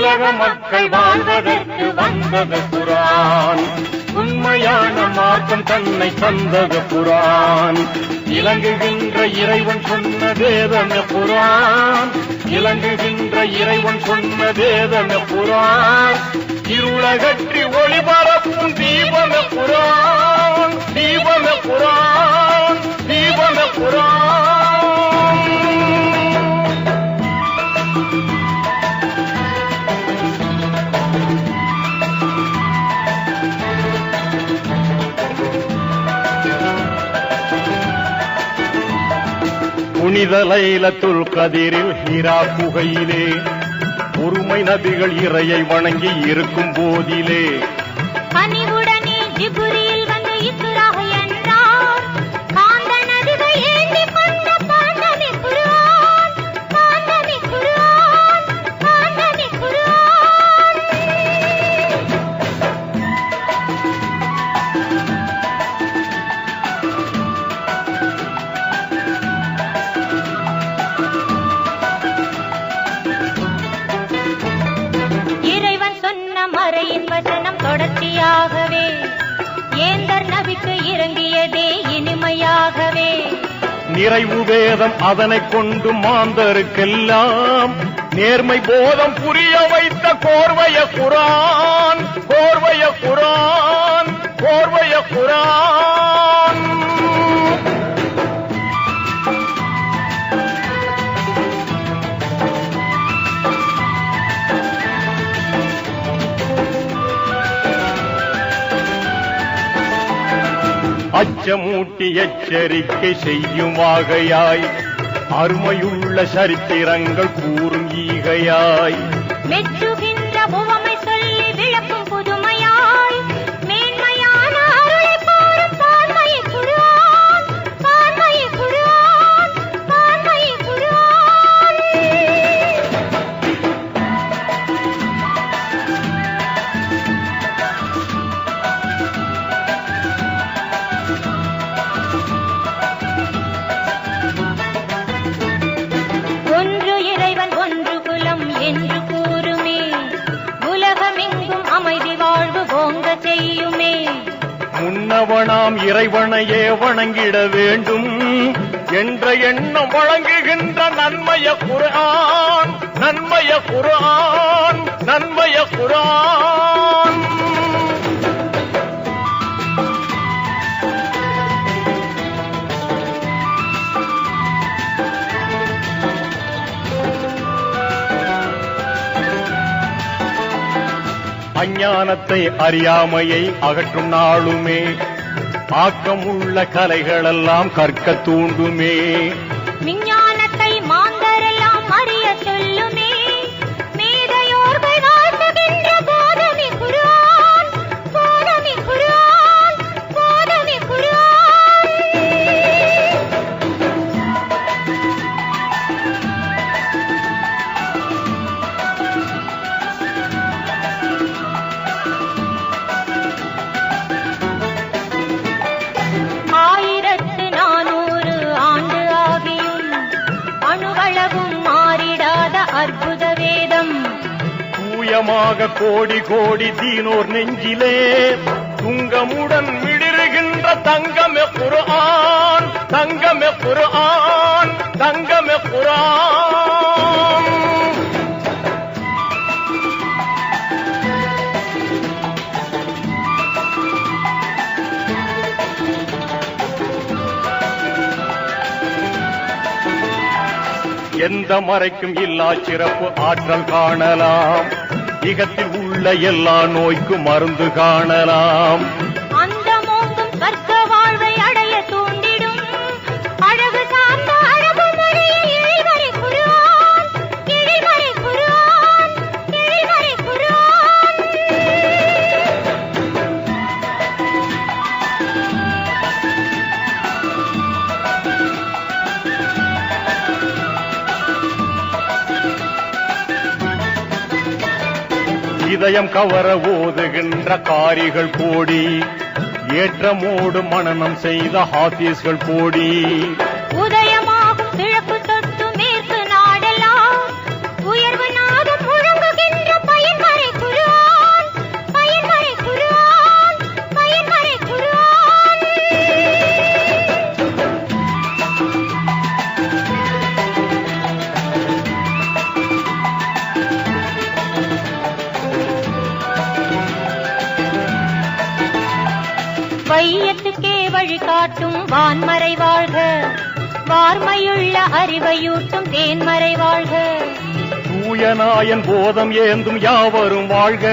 உலக மக்கள் வாழ்வதற்கு வந்தது குர்ஆன். உண்மையான மார்க்கம் தன்னை தந்தது குர்ஆன். இலங்குகின்ற இறைவன் சொன்ன வேதமே குர்ஆன். இலங்குகின்ற இறைவன் சொன்ன வேதமே குர்ஆன். இருளகற்றி ஒளிபரப்பும் தீபமே குர்ஆன். தீபமே குர்ஆன். தீபமே குர்ஆன். புனித லைலத்துல் கதிரில் ஹிரா குகையிலே ஒருமை நபிகள் இறையை வணங்கி இருக்கும் போதிலே பணிவுடனே ஜிப்ரீல் வந்து இக்ரா என்றார். காந்த நதிகள் ஏந்தி கொண்ட பாண்டமே குர்ஆன். பாண்டமே குர்ஆன். பாண்டமே குர்ஆன். இறைவன் சொன்ன மறையின் வசனம் தொடர்ச்சியாகவே ஏந்தர் நபிக்கு இறங்கியதே இனிமையாகவே. நிறைவு வேதம் அதனை கொண்டு மாந்தருக்கெல்லாம் நேர்மை போதம் புரிய வைத்த கோர்வைய குர்ஆன். கோர்வைய குர்ஆன். கோர்வைய குர்ஆன். அச்சமூட்டி எச்சரிக்கை செய்யும் வாகையாய் அருமையுள்ள சரித்திரங்கள் கூறும் ஈகையாய் மெச்சுகின்ற உவமை சொல்லி விளக்கும் புதுமையாய் மேன்மையான அருளை கூறும் பான்மையை குர்ஆன். பான்மையை குர்ஆன். பான்மையை குர்ஆன். ஒன்று இறைவன் ஒன்று குலம் என்று கூறுமே. உலகமெங்கும் அமைதி வாழ்வு ஓங்க செய்யுமே. முன்னவனாம் இறைவனையே வணங்கிட வேண்டும் என்ற எண்ணம் வழங்குகின்ற நன்மைய குர்ஆன். நன்மைய குர்ஆன். நன்மைய குர்ஆன். அஞ்ஞானத்தை அறியாமையை அகற்றும் நாளுமே ஆக்கமுள்ள கலைகளெல்லாம் கற்க தூண்டுமே. விஞ்ஞானத்தை மாந்தரெல்லாம் அறிய சொல்லுமே. மேதையோர்கள் வாழ்த்துகின்ற போதமே குர்ஆன். போதமே குர்ஆன். போதமே குர்ஆன். ஆயிரத்து 400 ஆண்டு ஆகியும் அணுவளவும் மாறிடாத அற்புத வேதம். தூயமாக கோடி கோடி தீனோர் நெஞ்சிலே துங்கமுடன் மிளிருகின்ற தங்கமே குர்ஆன். தங்கமே குர்ஆன். தங்கமே குர்ஆன். எந்த மறைக்கும் இல்லா சிறப்பு ஆற்றல் காணலாம். இகத்தில் உள்ள எல்லா நோய்க்கும் மருந்து காணலாம். அந்த மோங்கும் சொர்க்க வாழ்வை அடைய தூண்டிடும் அழகு சார்ந்த அழகு மொழியை இழிவரை குர்ஆன். இழிவரை குர்ஆன். இழிவரை குர்ஆன். இதயம் கவர ஓதுகின்ற காரிகள் கோடி ஏற்றமோடு மனனம் செய்த ஹாஃபீஸ்கள் கோடி. உதயமாகும் கிழக்கு தொட்டு மேற்கு நாடெல்லாம் உயர்வு நாதம் முழங்குகின்ற பய வான்மறை வாழ்க, வார்மையுள்ள அறிவையூட்டும் தேன்மறை வாழ்க. தூயநாயன் போதம் ஏந்தும் யாவரும் வாழ்க,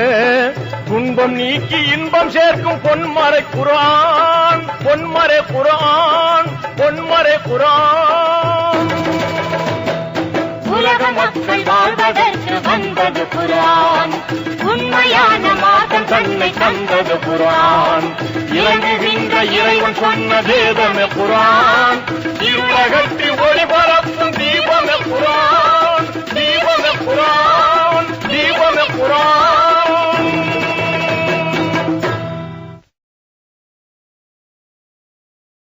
துன்பம் நீக்கி இன்பம் சேர்க்கும் பொன்மறை குர்ஆன், பொன்மறை குர்ஆன், பொன்மறை குர்ஆன். உலக மக்கள் வாழ்வதற்கு வந்தது குர்ஆன், உண்மையான மாதம் தன்னை தந்தது குர்ஆன், இறங்குகின்ற இறைவன் சொன்ன வேதமே குர்ஆன்.